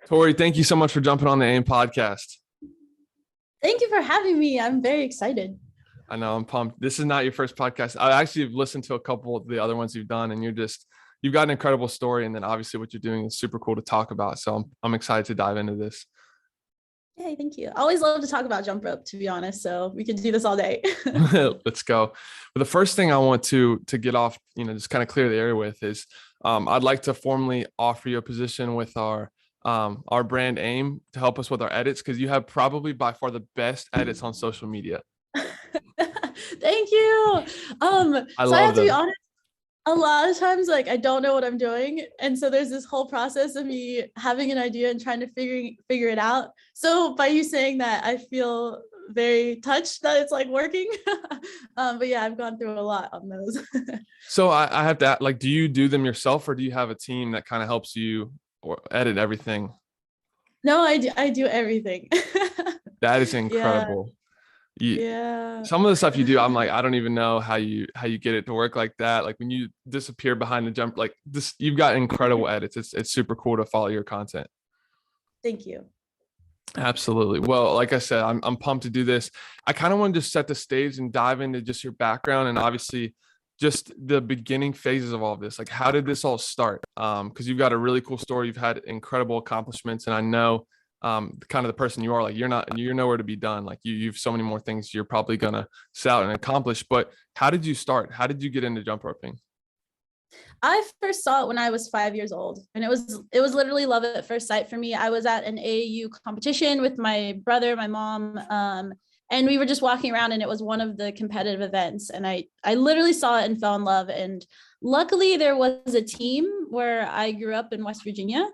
Tori, thank you so much for jumping on the AIM podcast. Thank you for having me. I'm very excited. I know I'm pumped. This is not your first podcast. I actually have listened to a couple of the other ones you've done, and you've got an incredible story. And then obviously what you're doing is super cool to talk about. So I'm excited to dive into this. Hey, thank you. I always love to talk about jump rope, to be honest. So we can do this all day. Let's go. But the first thing I want to get off, just kind of clear the air with is I'd like to formally offer you a position with our brand AIM to help us with our edits, because you have probably by far the best edits on social media. Thank you. I have to be honest, a lot of times I don't know what I'm doing, and so there's this whole process of me having an idea and trying to figure it out. So by you saying that, I feel very touched that it's working. But yeah, I've gone through a lot on those. So I have to, do you do them yourself, or do you have a team that kind of helps you or edit everything? No, I do everything. That is incredible. Yeah. Some of the stuff you do, I'm like, I don't even know how you get it to work like that. Like when you disappear behind the jump, like this, you've got incredible edits. It's super cool to follow your content. Thank you. Absolutely. Well, like I said, I'm pumped to do this. I kind of want to just set the stage and dive into just your background and obviously just the beginning phases of all of this. Like, how did this all start? Because you've got a really cool story. You've had incredible accomplishments, and I know kind of the person you are. Like, you're nowhere to be done. Like you've so many more things you're probably gonna set out and accomplish. But how did you start? How did you get into jump roping? I first saw it when I was 5 years old, and it was literally love at first sight for me. I was at an AAU competition with my brother, my mom, and we were just walking around, and it was one of the competitive events, and I literally saw it and fell in love. And luckily there was a team where I grew up in West Virginia.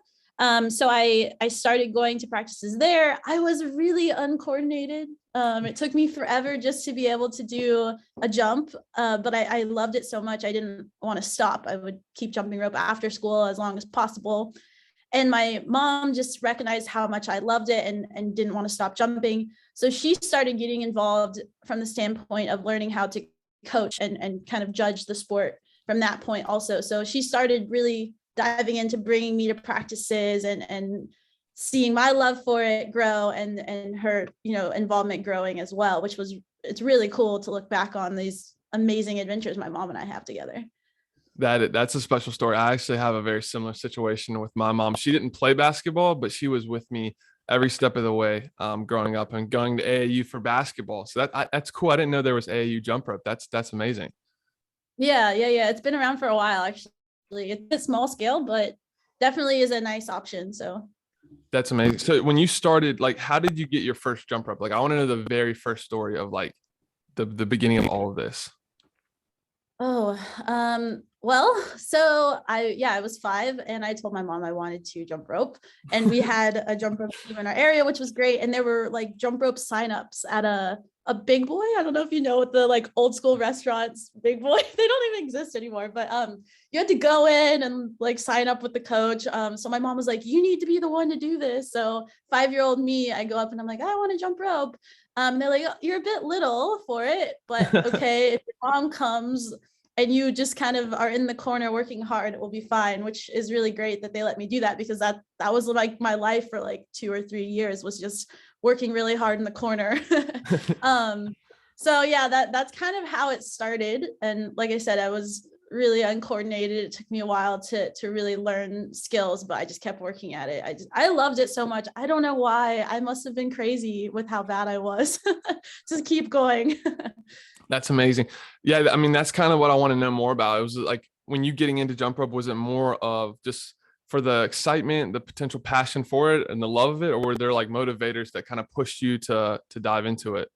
So I started going to practices there. I was really uncoordinated. It took me forever just to be able to do a jump, but I loved it so much. I didn't want to stop. I would keep jumping rope after school as long as possible. And my mom just recognized how much I loved it and didn't want to stop jumping. So she started getting involved from the standpoint of learning how to coach and kind of judge the sport from that point also. So she started really diving into bringing me to practices and seeing my love for it grow and her, involvement growing as well, it's really cool to look back on these amazing adventures my mom and I have together. That's a special story. I actually have a very similar situation with my mom. She didn't play basketball, but she was with me every step of the way, growing up and going to AAU for basketball. So that's cool. I didn't know there was AAU jump rope. That's amazing. Yeah. It's been around for a while, actually. It's a small scale, but definitely is a nice option. So that's amazing. So when you started, how did you get your first jump rope? I want to know the very first story of the beginning of all of this. Well, so I was 5 and I told my mom I wanted to jump rope, and we had a jump rope team in our area, which was great. And there were jump rope signups at a Big Boy. I don't know if you know what the old school restaurants, Big Boy, they don't even exist anymore, but you had to go in and sign up with the coach. So my mom was like, you need to be the one to do this. So 5-year-old me, I go up and I'm like, I want to jump rope. They're like, oh, you're a bit little for it, but okay, if your mom comes and you just kind of are in the corner working hard, it will be fine, which is really great that they let me do that, because that was my life for 2 or 3 years, was just working really hard in the corner. So yeah, that's kind of how it started. And like I said, I was really uncoordinated. It took me a while to really learn skills, but I just kept working at it. I loved it so much. I don't know why. I must have been crazy with how bad I was. Just keep going. That's amazing. Yeah, I mean, that's kind of what I want to know more about. It was when you getting into jump rope, was it more of just for the excitement, the potential passion for it and the love of it, or were there motivators that kind of pushed you to dive into it?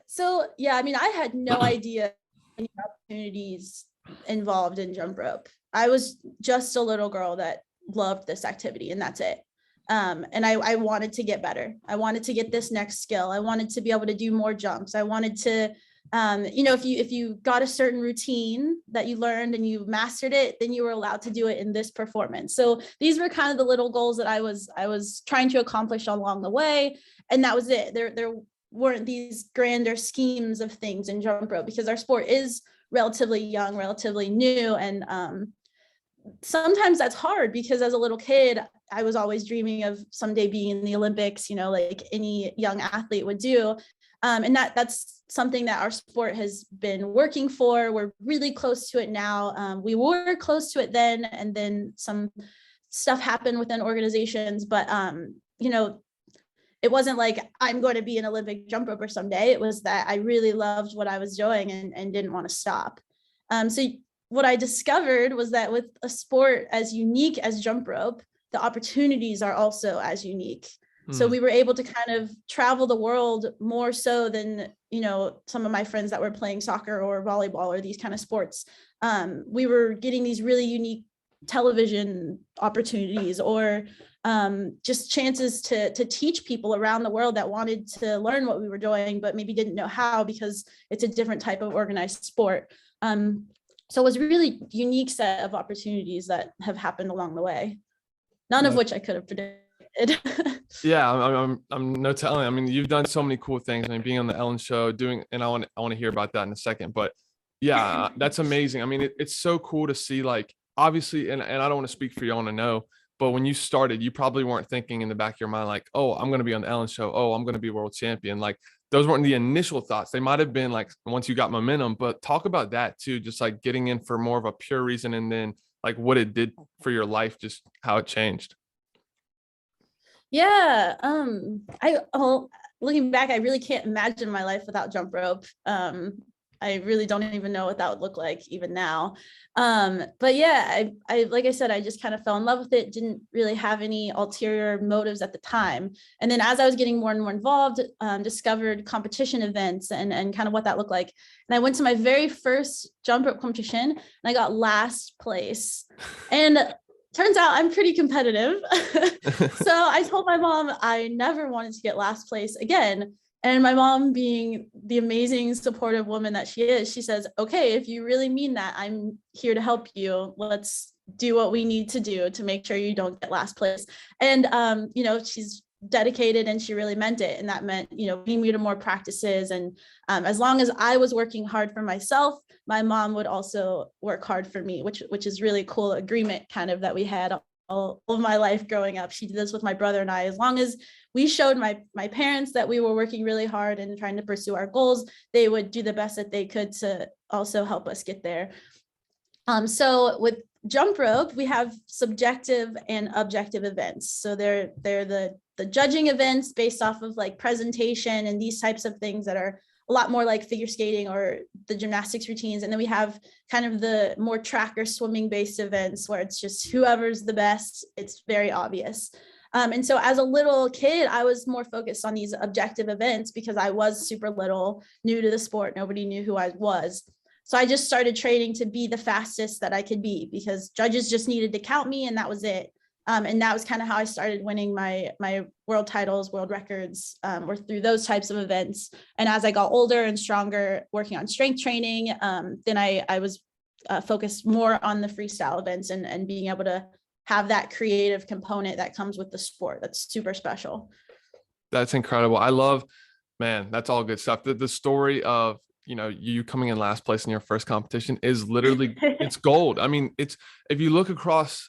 So yeah, I mean, I had no idea any opportunities involved in jump rope. I was just a little girl that loved this activity, and that's it. And I wanted to get better. I wanted to get this next skill. I wanted to be able to do more jumps. I wanted to, if you got a certain routine that you learned and you mastered it, then you were allowed to do it in this performance. So these were kind of the little goals that I was trying to accomplish along the way. And that was it. There weren't these grander schemes of things in jump rope, because our sport is relatively young, relatively new. And sometimes that's hard, because as a little kid, I was always dreaming of someday being in the Olympics, you know, like any young athlete would do. And that's something that our sport has been working for. We're really close to it now. We were close to it then, and then some stuff happened within organizations, but you know, it wasn't like I'm going to be an Olympic jump roper someday. It was that I really loved what I was doing and didn't want to stop. So what I discovered was that with a sport as unique as jump rope, the opportunities are also as unique. So we were able to kind of travel the world more so than, you know, some of my friends that were playing soccer or volleyball or these kind of sports. We were getting these really unique television opportunities or just chances to teach people around the world that wanted to learn what we were doing, but maybe didn't know how because it's a different type of organized sport. So it was a really unique set of opportunities that have happened along the way, none of which I could have predicted. Yeah, I'm no telling. I mean, you've done so many cool things. I mean, being on the Ellen show, and I want to hear about that in a second. But yeah, that's amazing. I mean, it's so cool to see, like, obviously, and I don't want to speak for you, I want to know, but when you started, you probably weren't thinking in the back of your mind, like, oh, I'm going to be on the Ellen show. Oh, I'm going to be world champion. Like, those weren't the initial thoughts. They might have been like once you got momentum, but talk about that too, just like getting in for more of a pure reason, and then like what it did for your life, just how it changed. Yeah. Looking back, I really can't imagine my life without jump rope. I really don't even know what that would look like even now. But yeah, I like I said, I just kind of fell in love with it, didn't really have any ulterior motives at the time. And then as I was getting more and more involved, discovered competition events and kind of what that looked like. And I went to my very first jump rope competition and I got last place. And turns out I'm pretty competitive. So I told my mom I never wanted to get last place again. And my mom, being the amazing supportive woman that she is, she says, okay, if you really mean that, I'm here to help you. Let's do what we need to do to make sure you don't get last place. And, you know, she's dedicated and she really meant it. And that meant, you know, bringing me to more practices. And as long as I was working hard for myself, my mom would also work hard for me, which is really cool agreement kind of that we had all of my life growing up. She did this with my brother and I. As long as we showed my parents that we were working really hard and trying to pursue our goals, they would do the best that they could to also help us get there. So with jump rope, we have subjective and objective events. So they're the judging events based off of like presentation and these types of things that are a lot more like figure skating or the gymnastics routines. And then we have kind of the more track or swimming based events where it's just whoever's the best. It's very obvious. And so as a little kid, I was more focused on these objective events because I was super little, new to the sport. Nobody knew who I was. So I just started training to be the fastest that I could be because judges just needed to count me and that was it. And that was kind of how I started winning my world titles, world records, or through those types of events. And as I got older and stronger, working on strength training, then I was focused more on the freestyle events and being able to have that creative component that comes with the sport. That's super special. That's incredible. I love, man, that's all good stuff. The story of, you know, you coming in last place in your first competition is literally, it's gold. I mean, it's, if you look across,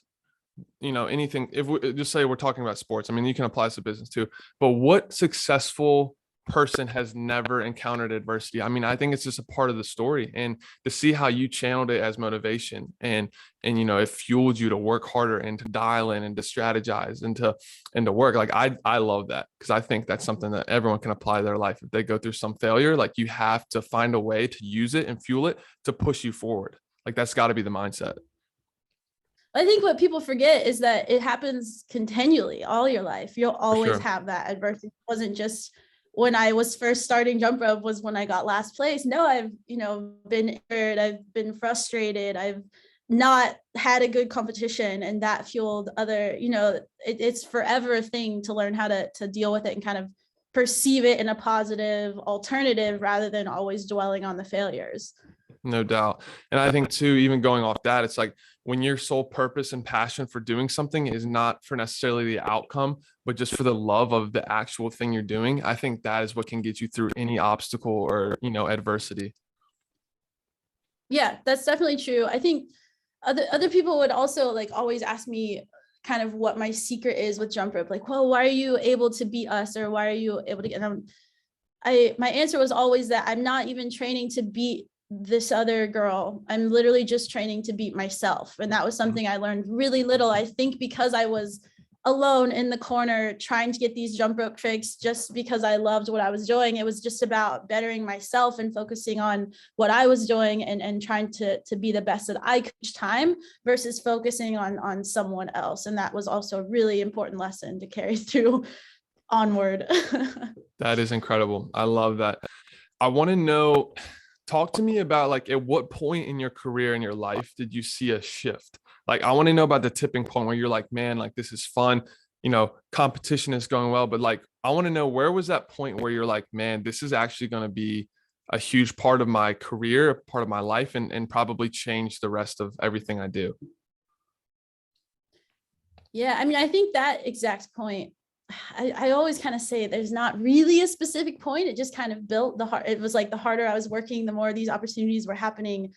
you know, anything, if we just say we're talking about sports, I mean, you can apply this to business too, but what successful person has never encountered adversity? I mean, I think it's just a part of the story, and to see how you channeled it as motivation and you know, it fueled you to work harder and to dial in and to strategize and to work. Like I love that, because I think that's something that everyone can apply to their life. If they go through some failure, like you have to find a way to use it and fuel it to push you forward. Like that's got to be the mindset. I think what people forget is that it happens continually all your life. You'll always have that adversity. It wasn't just when I was first starting jump rope was when I got last place. No, I've, you know, been injured. I've been frustrated. I've not had a good competition, and that fueled other, you know, it's forever a thing to learn how to deal with it and kind of perceive it in a positive alternative rather than always dwelling on the failures. No doubt. And I think too, even going off that, it's like when your sole purpose and passion for doing something is not for necessarily the outcome, but just for the love of the actual thing you're doing, I think that is what can get you through any obstacle or, you know, adversity. Yeah, that's definitely true. I think other people would also like always ask me, kind of what my secret is with jump rope. Like, well, why are you able to beat us, or why are you able to get them? My answer was always that I'm not even training to beat this other girl. I'm literally just training to beat myself. And that was something I learned really little. I think because I was alone in the corner trying to get these jump rope tricks just because I loved what I was doing. It was just about bettering myself and focusing on what I was doing and trying to be the best that I could each time versus focusing on someone else. And that was also a really important lesson to carry through onward. That is incredible. I love that. I want to know, talk to me about like at what point in your career in your life did you see a shift? Like, I want to know about the tipping point where you're like, man, like this is fun, competition is going well, but like I want to know, where was that point where you're like, man, this is actually going to be a huge part of my career, a part of my life, and probably change the rest of everything I do? Yeah, I mean, I think that exact point, I always kind of say there's not really a specific point. It just kind of built it was like the harder I was working, the more these opportunities were happening.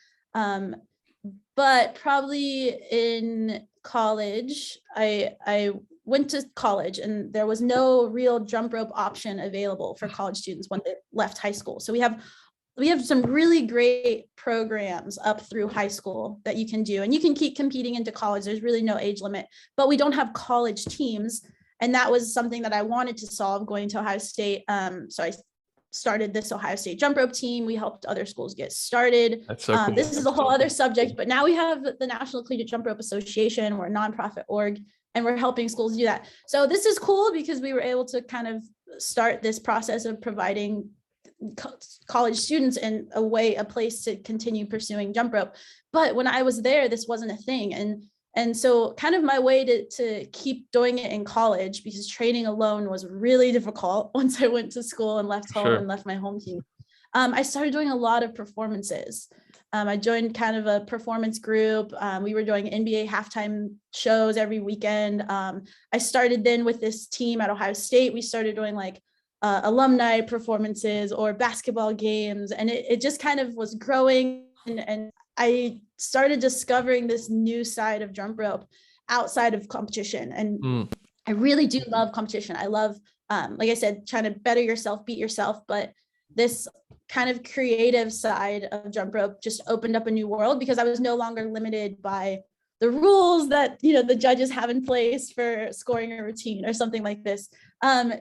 But probably in college, I went to college and there was no real jump rope option available for college students when they left high school. So we have some really great programs up through high school that you can do, and you can keep competing into college. There's really no age limit, but we don't have college teams. And that was something that I wanted to solve going to Ohio State. So I started this Ohio State jump rope team. We helped other schools get started. That's so cool. This is a whole other subject, but now we have the National Collegiate Jump Rope Association. We're a nonprofit org, and we're helping schools do that. So this is cool because we were able to kind of start this process of providing college students in a place to continue pursuing jump rope. But when I was there, this wasn't a thing. And so kind of my way to keep doing it in college, because training alone was really difficult once I went to school and left home and left my home team. I started doing a lot of performances. I joined kind of a performance group. We were doing NBA halftime shows every weekend. I started then with this team at Ohio State. We started doing like alumni performances or basketball games. And it just kind of was growing. And I started discovering this new side of jump rope outside of competition. And I really do love competition. I love, like I said, trying to better yourself, beat yourself. But this kind of creative side of jump rope just opened up a new world because I was no longer limited by the rules that, the judges have in place for scoring a routine or something like this.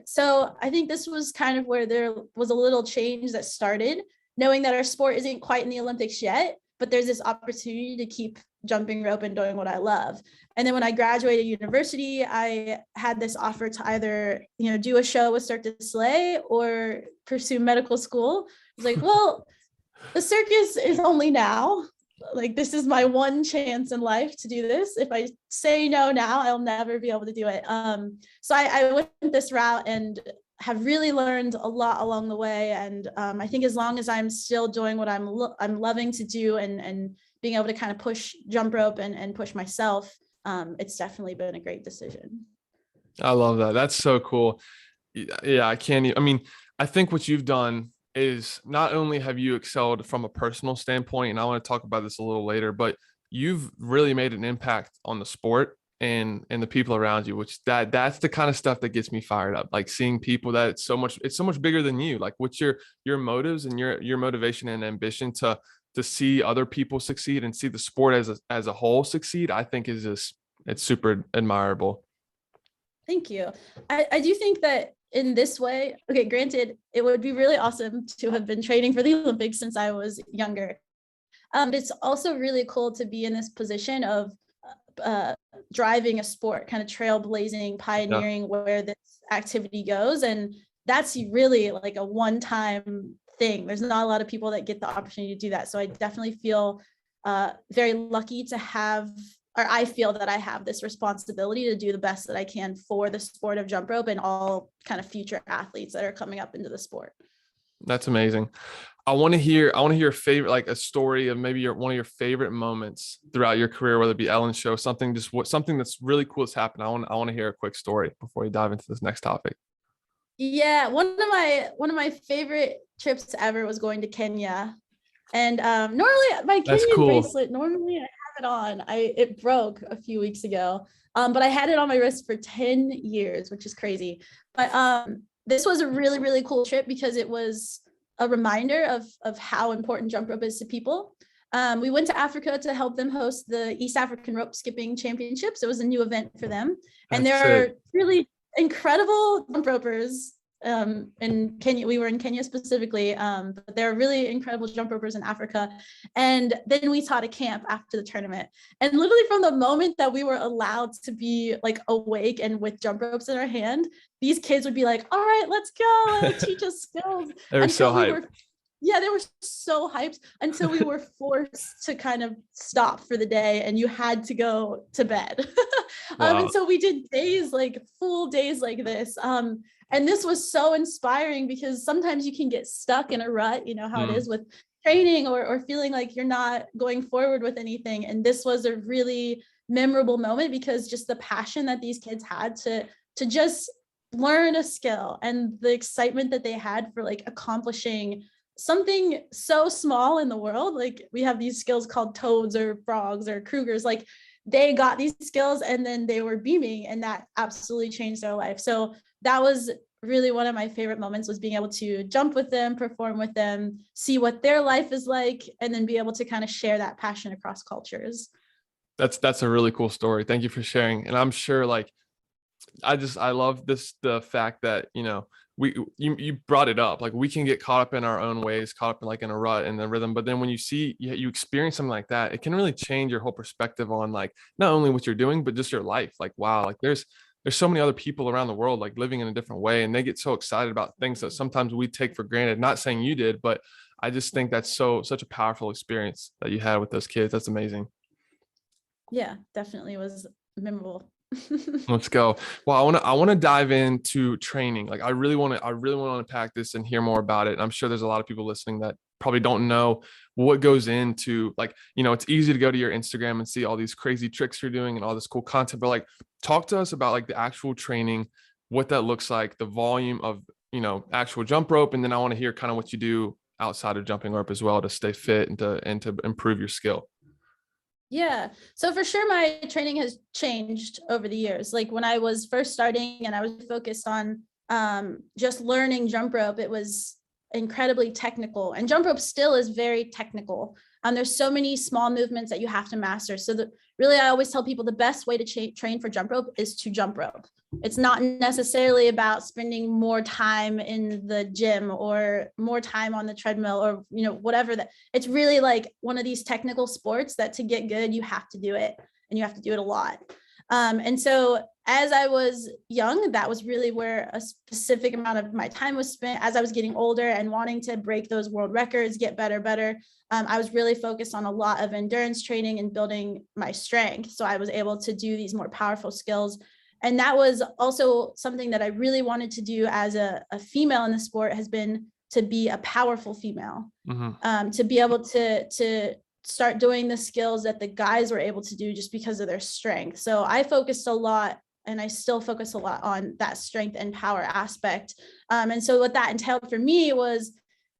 So I think this was kind of where there was a little change that started, knowing that our sport isn't quite in the Olympics yet, but there's this opportunity to keep jumping rope and doing what I love. And then when I graduated university, I had this offer to either, do a show with Cirque du Soleil or pursue medical school. I was like, well, the circus is only now. Like, this is my one chance in life to do this. If I say no now, I'll never be able to do it. So I went this route and have really learned a lot along the way. And I think as long as I'm still doing what I'm loving to do and being able to kind of push jump rope and push myself, it's definitely been a great decision. I love that. That's so cool. Yeah, I think what you've done is not only have you excelled from a personal standpoint, and I want to talk about this a little later, but you've really made an impact on the sport and the people around you, which that's the kind of stuff that gets me fired up. Like seeing people that it's so much bigger than you. Like, what's your motives and your motivation and ambition to see other people succeed and see the sport as a whole succeed, I think it's super admirable. Thank you. I do think that in this way, okay, granted, it would be really awesome to have been training for the Olympics since I was younger. It's also really cool to be in this position of driving a sport, kind of trailblazing, pioneering where this activity goes. And that's really like a one-time thing. There's not a lot of people that get the opportunity to do that. So I definitely feel very lucky to have, or I feel that I have this responsibility to do the best that I can for the sport of jump rope and all kind of future athletes that are coming up into the sport. That's amazing. I want to hear a favorite, like a story of maybe one of your favorite moments throughout your career, whether it be Ellen's show, something that's really cool that's happened. I want to hear a quick story before we dive into this next topic. Yeah, one of my favorite trips ever was going to Kenya. And normally my Kenyan bracelet, normally I have it on. It broke a few weeks ago. But I had it on my wrist for 10 years, which is crazy. But this was a really, really cool trip because it was a reminder of how important jump rope is to people. We went to Africa to help them host the East African Rope Skipping Championships. It was a new event for them. And there are really incredible jump ropers in Kenya. We were in Kenya specifically, but there are really incredible jump ropers in Africa. And then we taught a camp after the tournament. And literally from the moment that we were allowed to be like awake and with jump ropes in our hand, these kids would be like, all right, let's go, teach us skills. They were so hyped. Yeah, they were so hyped until we were forced to kind of stop for the day and you had to go to bed. Wow. And so we did days, like full days like this. And this was so inspiring because sometimes you can get stuck in a rut, you know how it is with training or feeling like you're not going forward with anything. And this was a really memorable moment because just the passion that these kids had to just learn a skill and the excitement that they had for like accomplishing something so small in the world. Like we have these skills called toads or frogs or Krugers, like they got these skills and then they were beaming and that absolutely changed their life. So that was really one of my favorite moments, was being able to jump with them, perform with them, see what their life is like, and then be able to kind of share that passion across cultures. That's a really cool story. Thank you for sharing. And I'm sure like, I love the fact that, you know, you brought it up, like we can get caught up in our own ways, caught up in like in a rut in the rhythm, but then when you experience something like that, it can really change your whole perspective on like not only what you're doing but just your life. Like wow, like there's so many other people around the world like living in a different way, and they get so excited about things that sometimes we take for granted. Not saying you did, but I just think that's such a powerful experience that you had with those kids. That's amazing. Yeah, definitely was memorable. Let's go. Well, I want to dive into training. Like I really want to unpack this and hear more about it. And I'm sure there's a lot of people listening that probably don't know what goes into, like, you know, it's easy to go to your Instagram and see all these crazy tricks you're doing and all this cool content, but like talk to us about like the actual training, what that looks like, the volume of, you know, actual jump rope. And then I want to hear kind of what you do outside of jumping rope as well to stay fit and to improve your skill. Yeah. So for sure, my training has changed over the years. Like when I was first starting and I was focused on just learning jump rope, it was incredibly technical, and jump rope still is very technical. There's so many small movements that you have to master. So really, I always tell people the best way to train for jump rope is to jump rope. It's not necessarily about spending more time in the gym or more time on the treadmill or, you know, whatever that. It's really like one of these technical sports that to get good, you have to do it, and you have to do it a lot. And so as I was young, that was really where a specific amount of my time was spent. As I was getting older and wanting to break those world records, get better, I was really focused on a lot of endurance training and building my strength. So I was able to do these more powerful skills. And that was also something that I really wanted to do as a female in the sport, has been to be a powerful female, to be able to start doing the skills that the guys were able to do just because of their strength. So I focused a lot, and I still focus a lot on that strength and power aspect. And so what that entailed for me was,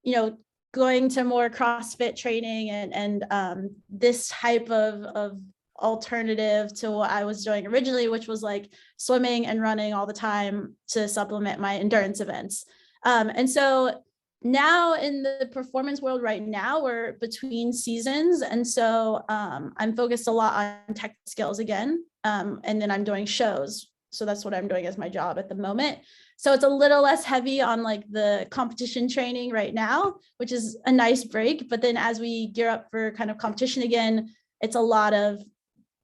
you know, going to more CrossFit training and this type of alternative to what I was doing originally, which was like swimming and running all the time to supplement my endurance events. And so now in the performance world right now, we're between seasons. And so I'm focused a lot on tech skills again. And then I'm doing shows. So that's what I'm doing as my job at the moment. So it's a little less heavy on like the competition training right now, which is a nice break. But then as we gear up for kind of competition again, it's a lot of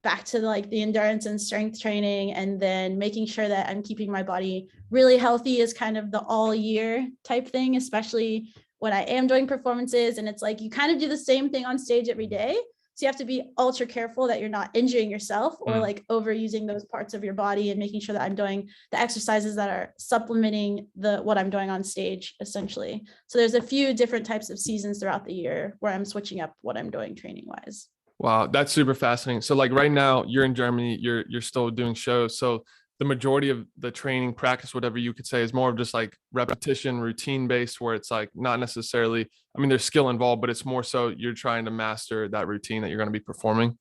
back to like the endurance and strength training, and then making sure that I'm keeping my body really healthy is kind of the all year type thing, especially when I am doing performances. And it's like, you kind of do the same thing on stage every day. So you have to be ultra careful that you're not injuring yourself or like overusing those parts of your body, and making sure that I'm doing the exercises that are supplementing what I'm doing on stage, essentially. So there's a few different types of seasons throughout the year where I'm switching up what I'm doing training wise. Wow, that's super fascinating. So like right now you're in Germany, you're still doing shows. So the majority of the training practice, whatever you could say, is more of just like repetition, routine based, where it's like not necessarily, I mean, there's skill involved, but it's more so you're trying to master that routine that you're going to be performing.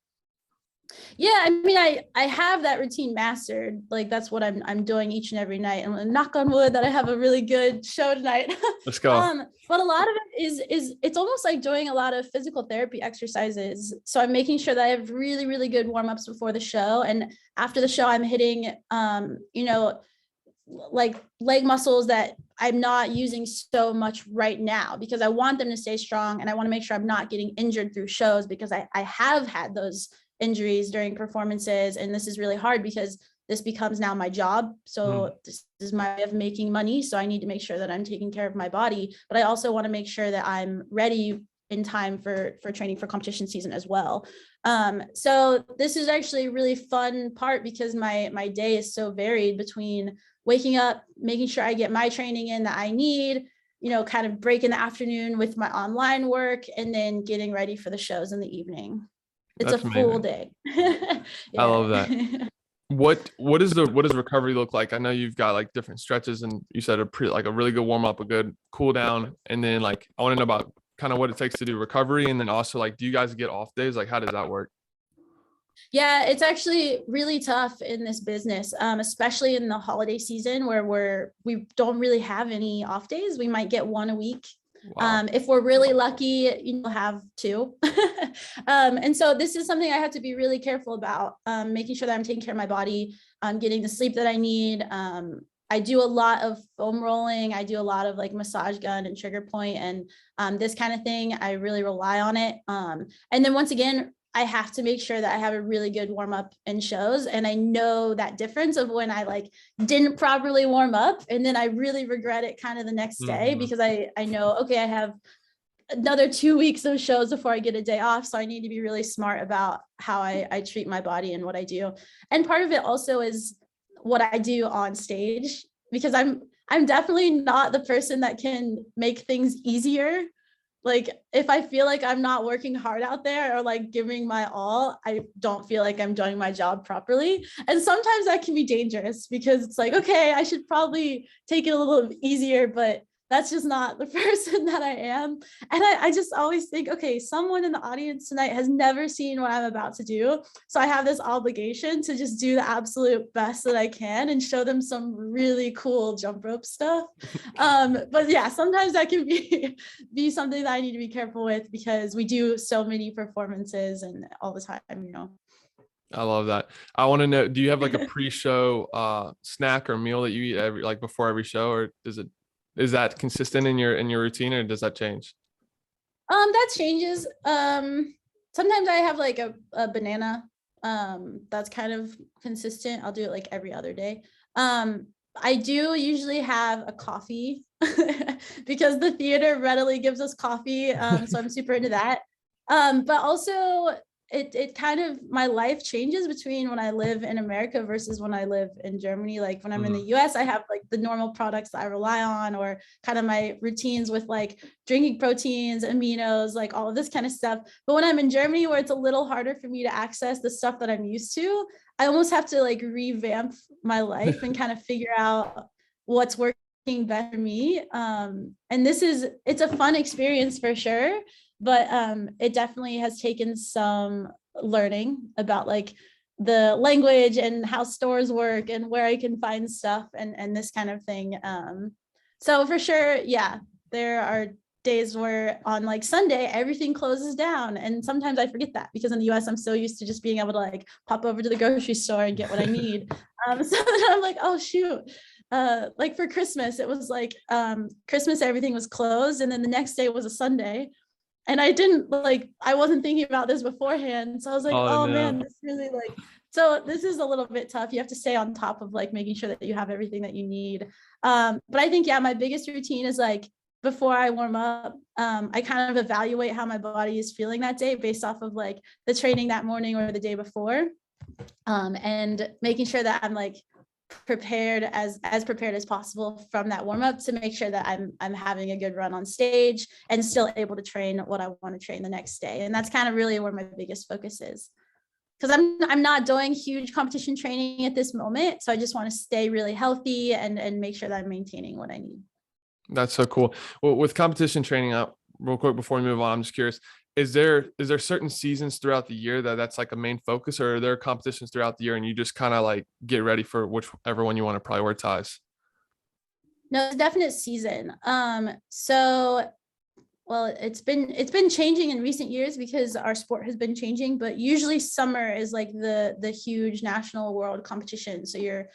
Yeah, I mean, I have that routine mastered. Like that's what I'm doing each and every night. I'm gonna knock on wood that I have a really good show tonight. Let's go. But a lot of it is it's almost like doing a lot of physical therapy exercises. So I'm making sure that I have really, really good warm-ups before the show. And after the show, I'm hitting you know, like leg muscles that I'm not using so much right now because I want them to stay strong and I want to make sure I'm not getting injured through shows because I have had those injuries during performances and this is really hard because this becomes now my job. So this is my way of making money. So I need to make sure that I'm taking care of my body, but I also want to make sure that I'm ready in time for training for competition season as well. So this is actually a really fun part because my day is so varied between waking up, making sure I get my training in that I need, you know, kind of break in the afternoon with my online work and then getting ready for the shows in the evening. It's That's a full amazing. day. I love Yeah. that. What does recovery look like? I know you've got like different stretches and you said like a really good warm up, a good cool down. And then like, I want to know about kind of what it takes to do recovery. And then also like, do you guys get off days? Like, how does that work? Yeah, it's actually really tough in this business, especially in the holiday season where we don't really have any off days. We might get one a week. Wow. If we're really lucky, you know, have two. And so this is something I have to be really careful about, making sure that I'm taking care of my body, getting the sleep that I need. I do a lot of foam rolling. I do a lot of like massage gun and trigger point and this kind of thing. I really rely on it. And then once again, I have to make sure that I have a really good warm up in shows. And I know that difference of when I like didn't properly warm up and then I really regret it kind of the next day because I know, okay, I have another 2 weeks of shows before I get a day off. So I need to be really smart about how I treat my body and what I do. And part of it also is what I do on stage because I'm definitely not the person that can make things easier. Like if I feel like I'm not working hard out there or like giving my all, I don't feel like I'm doing my job properly. And sometimes that can be dangerous because it's like, okay, I should probably take it a little easier, but that's just not the person that I am. And I just always think, okay, someone in the audience tonight has never seen what I'm about to do. So I have this obligation to just do the absolute best that I can and show them some really cool jump rope stuff. But yeah, sometimes that can be something that I need to be careful with because we do so many performances and all the time, you know. I love that. I want to know, do you have like a pre-show snack or meal that you eat every like before every show, or is that consistent in your routine, or does that change? That changes. Sometimes I have like a banana. That's kind of consistent. I'll do it like every other day. I do usually have a coffee because the theater readily gives us coffee. So I'm super into that. But also it kind of, my life changes between when I live in America versus when I live in Germany. Like when I'm in the US, I have like the normal products that I rely on, or kind of my routines with like drinking proteins, aminos, like all of this kind of stuff. But when I'm in Germany, where it's a little harder for me to access the stuff that I'm used to, I almost have to like revamp my life and kind of figure out what's working better for me. And it's a fun experience for sure. But it definitely has taken some learning about like the language and how stores work and where I can find stuff and this kind of thing. So for sure, yeah, there are days where on like Sunday, everything closes down. And sometimes I forget that because in the US, I'm so used to just being able to like pop over to the grocery store and get what I need. So I'm like, oh shoot. Like for Christmas, it was like Christmas, everything was closed. And then the next day was a Sunday. And I wasn't thinking about this beforehand. So I was like, oh No. man, this really like, so this is a little bit tough. You have to stay on top of like making sure that you have everything that you need. But I think, yeah, my biggest routine is like, before I warm up, I kind of evaluate how my body is feeling that day based off of like the training that morning or the day before. And making sure that I'm like prepared as prepared as possible from that warm up to make sure that I'm having a good run on stage and still able to train what I want to train the next day. And that's kind of really where my biggest focus is, because I'm not doing huge competition training at this moment. So I just want to stay really healthy and make sure that I'm maintaining what I need. That's so cool. Well, with competition training, real quick before we move on, I'm just curious, is there certain seasons throughout the year that's like a main focus, or are there competitions throughout the year and you just kind of like get ready for whichever one you want to prioritize? No, it's a definite season. So well, it's been changing in recent years because our sport has been changing, but usually summer is like the huge national world competition. So you're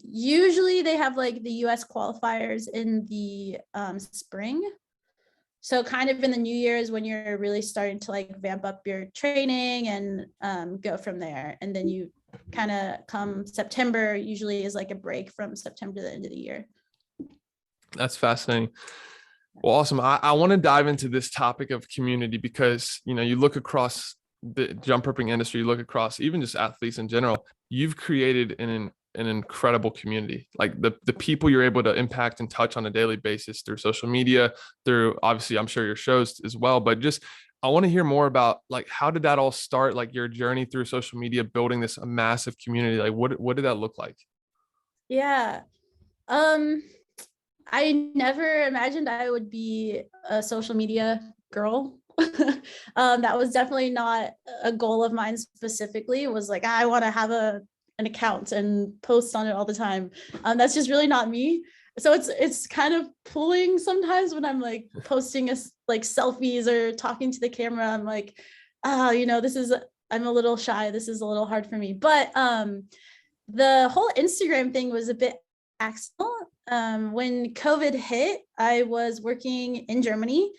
usually they have like the US qualifiers in the spring. So kind of in the new year is when you're really starting to like vamp up your training and go from there. And then you kind of come September usually is like a break from September to the end of the year. That's fascinating. Well, awesome. I want to dive into this topic of community because, you look across the jump roping industry, you look across even just athletes in general, you've created an incredible community. Like the people you're able to impact and touch on a daily basis through social media, through obviously, I'm sure your shows as well, but just, I want to hear more about like, how did that all start? Like your journey through social media, building this massive community. Like what did that look like? Yeah. Um, I never imagined I would be a social media girl. That was definitely not a goal of mine specifically. It was like, I want to have an account and post on it all the time. That's just really not me. So it's kind of pulling sometimes when I'm like posting like selfies or talking to the camera. I'm like, I'm a little shy. This is a little hard for me. But the whole Instagram thing was a bit accidental. When COVID hit, I was working in Germany.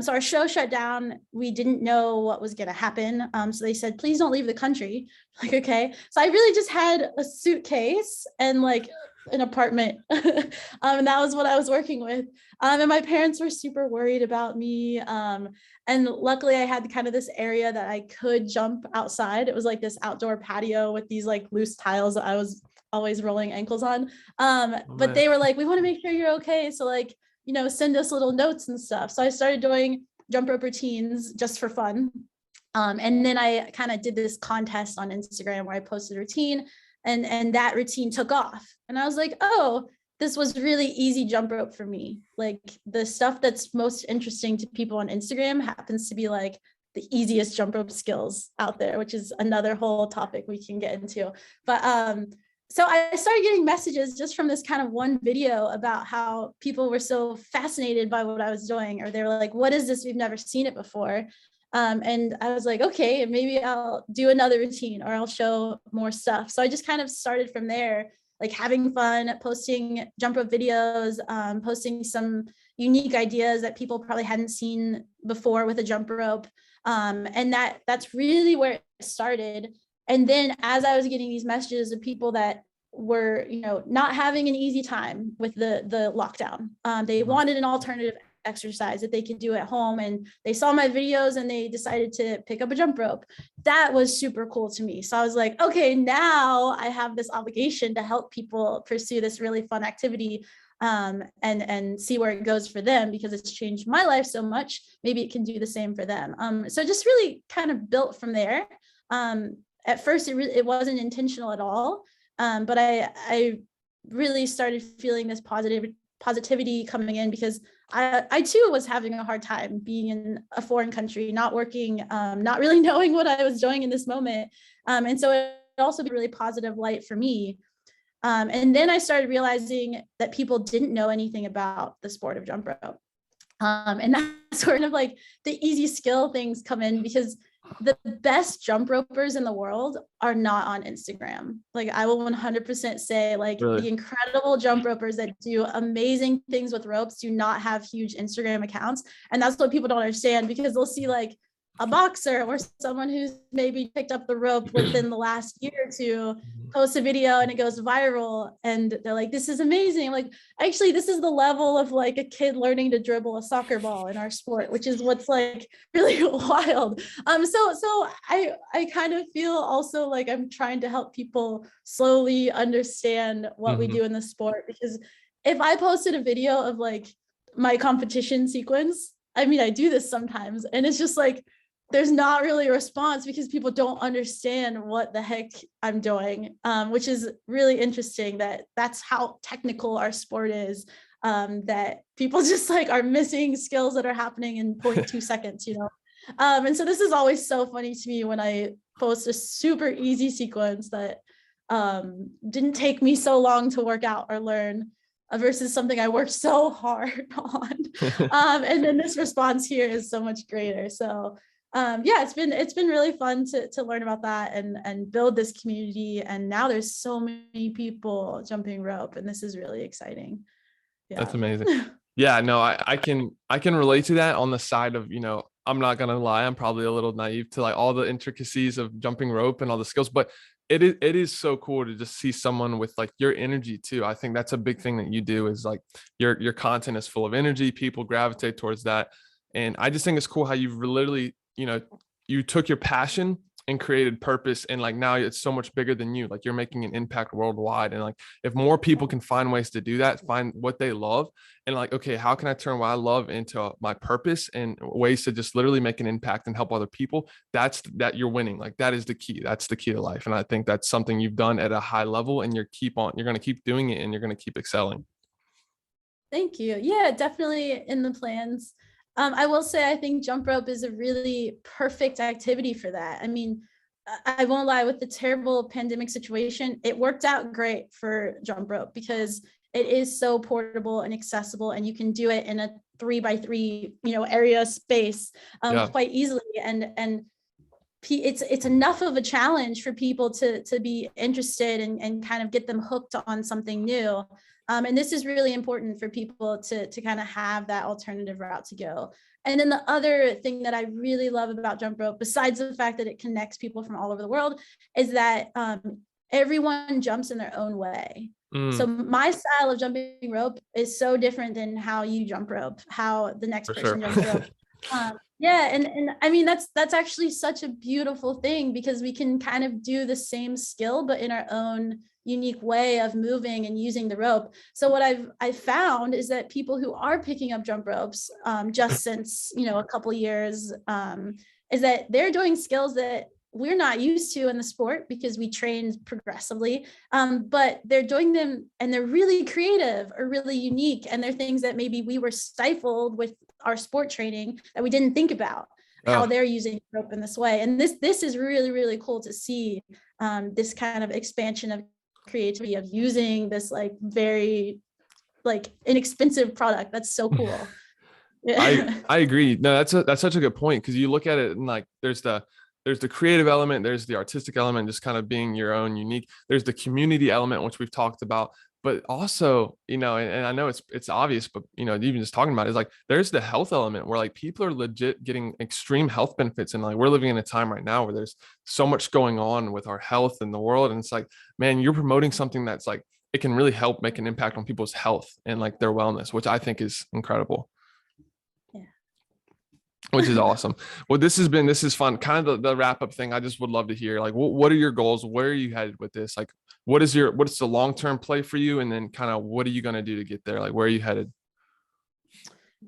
So our show shut down. We didn't know what was going to happen. So they said, please don't leave the country. Like, okay. So I really just had a suitcase and like an apartment. And that was what I was working with. And my parents were super worried about me. And luckily I had kind of this area that I could jump outside. It was like this outdoor patio with these like loose tiles that I was always rolling ankles on. But they were like, we want to make sure you're okay. So like, send us little notes and stuff. So I started doing jump rope routines just for fun. And then I kind of did this contest on Instagram where I posted a routine and that routine took off. And I was like, oh, this was really easy jump rope for me. Like the stuff that's most interesting to people on Instagram happens to be like the easiest jump rope skills out there, which is another whole topic we can get into. But so I started getting messages just from this kind of one video about how people were so fascinated by what I was doing, or they were like, what is this? We've never seen it before. And I was like, okay, maybe I'll do another routine or I'll show more stuff. So I just kind of started from there, like having fun, posting jump rope videos, posting some unique ideas that people probably hadn't seen before with a jump rope. And that's really where it started. And then as I was getting these messages of people that were, not having an easy time with the lockdown, they wanted an alternative exercise that they could do at home. And they saw my videos and they decided to pick up a jump rope. That was super cool to me. So I was like, okay, now I have this obligation to help people pursue this really fun activity and see where it goes for them because it's changed my life so much. Maybe it can do the same for them. So just really kind of built from there. At first, it wasn't intentional at all, but I really started feeling this positivity coming in because I too was having a hard time being in a foreign country, not working, not really knowing what I was doing in this moment. And so it also be a really positive light for me. And then I started realizing that people didn't know anything about the sport of jump rope. And that's sort of like the easy skill things come in because the best jump ropers in the world are not on Instagram. Like I will 100% say like Really? the incredible jump ropers that do amazing things with ropes do not have huge Instagram accounts. And that's what people don't understand because they'll see like a boxer or someone who's maybe picked up the rope within the last year or two post a video and it goes viral and they're like, this is amazing. I'm like, actually, this is the level of like a kid learning to dribble a soccer ball in our sport, which is what's like really wild. So I kind of feel also like I'm trying to help people slowly understand what we do in the sport, because if I posted a video of like my competition sequence, I mean, I do this sometimes and it's just like, there's not really a response because people don't understand what the heck I'm doing, which is really interesting that that's how technical our sport is, that people just like are missing skills that are happening in 0.2 seconds, And so this is always so funny to me when I post a super easy sequence that didn't take me so long to work out or learn versus something I worked so hard on. And then this response here is so much greater. So yeah, it's been really fun to learn about that and build this community. And now there's so many people jumping rope, and this is really exciting. Yeah. That's amazing. Yeah, no, I can relate to that on the side of, I'm not gonna lie, I'm probably a little naive to like all the intricacies of jumping rope and all the skills, but it is so cool to just see someone with like your energy too. I think that's a big thing that you do is like your content is full of energy, people gravitate towards that. And I just think it's cool how you've literally, you took your passion and created purpose, and like now it's so much bigger than you. Like you're making an impact worldwide, and like if more people can find ways to do that, find what they love, and like, okay, how can I turn what I love into my purpose and ways to just literally make an impact and help other people, that you're winning. Like that is the key. That's the key to life. And I think that's something you've done at a high level, and you're going to keep doing it, and you're going to keep excelling. Thank you. Yeah, definitely in the plans. I will say, I think jump rope is a really perfect activity for that. I mean, I won't lie, with the terrible pandemic situation, it worked out great for jump rope because it is so portable and accessible, and you can do it in a 3x3, area space quite easily. And it's enough of a challenge for people to be interested and kind of get them hooked on something new. And this is really important for people to kind of have that alternative route to go. And then the other thing that I really love about jump rope, besides the fact that it connects people from all over the world, is that everyone jumps in their own way. So my style of jumping rope is so different than how you jump rope, how the next person jumps rope. Yeah, and I mean that's actually such a beautiful thing, because we can kind of do the same skill but in our own unique way of moving and using the rope. So what I've found is that people who are picking up jump ropes just since a couple years is that they're doing skills that we're not used to in the sport because we train progressively, but they're doing them and they're really creative or really unique, and they're things that maybe we were stifled with our sport training that we didn't think about how they're using rope in this way. And this is really, really cool to see, this kind of expansion of creativity of using this like very like inexpensive product. That's so cool. I agree. No, that's such a good point, because you look at it and like there's the creative element, there's the artistic element, just kind of being your own unique. There's the community element, which we've talked about, but also, and I know it's obvious, but even just talking about it is like there's the health element where like people are legit getting extreme health benefits, and like we're living in a time right now where there's so much going on with our health in the world, and it's like, man, you're promoting something that's like it can really help make an impact on people's health and like their wellness, which I think is incredible. Which is awesome. Well, this is fun. Kind of the wrap up thing. I just would love to hear, like, what are your goals? Where are you headed with this? Like, what's the long-term play for you? And then kind of what are you going to do to get there? Like, where are you headed?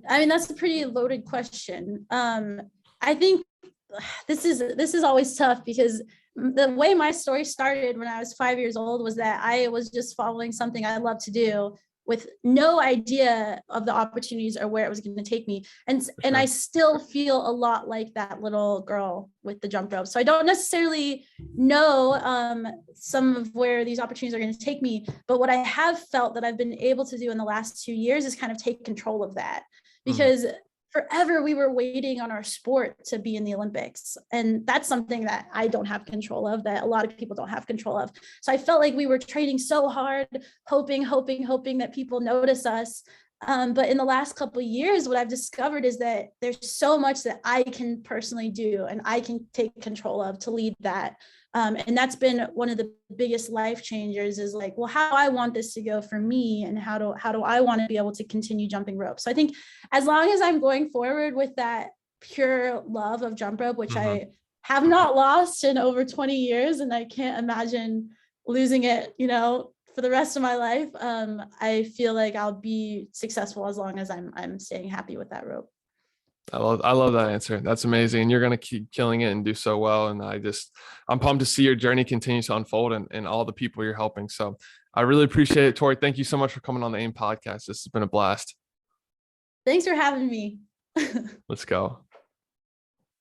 I mean, that's a pretty loaded question. I think this is always tough, because the way my story started when I was 5 years old was that I was just following something I love to do with no idea of the opportunities or where it was going to take me. And I still feel a lot like that little girl with the jump rope. So I don't necessarily know some of where these opportunities are going to take me, but what I have felt that I've been able to do in the last 2 years is kind of take control of that, because forever we were waiting on our sport to be in the Olympics, and that's something that I don't have control of, that a lot of people don't have control of. So I felt like we were training so hard, hoping that people notice us, but in the last couple of years, what I've discovered is that there's so much that I can personally do and I can take control of to lead that. And that's been one of the biggest life changers, is like, well, how do I want this to go for me, and how do I want to be able to continue jumping rope? So I think as long as I'm going forward with that pure love of jump rope, which I have not lost in over 20 years, and I can't imagine losing it, for the rest of my life, I feel like I'll be successful as long as I'm staying happy with that rope. I love that answer. That's amazing. And you're going to keep killing it and do so well. And I'm pumped to see your journey continue to unfold and all the people you're helping. So I really appreciate it, Tori. Thank you so much for coming on the AIM podcast. This has been a blast. Thanks for having me. Let's go.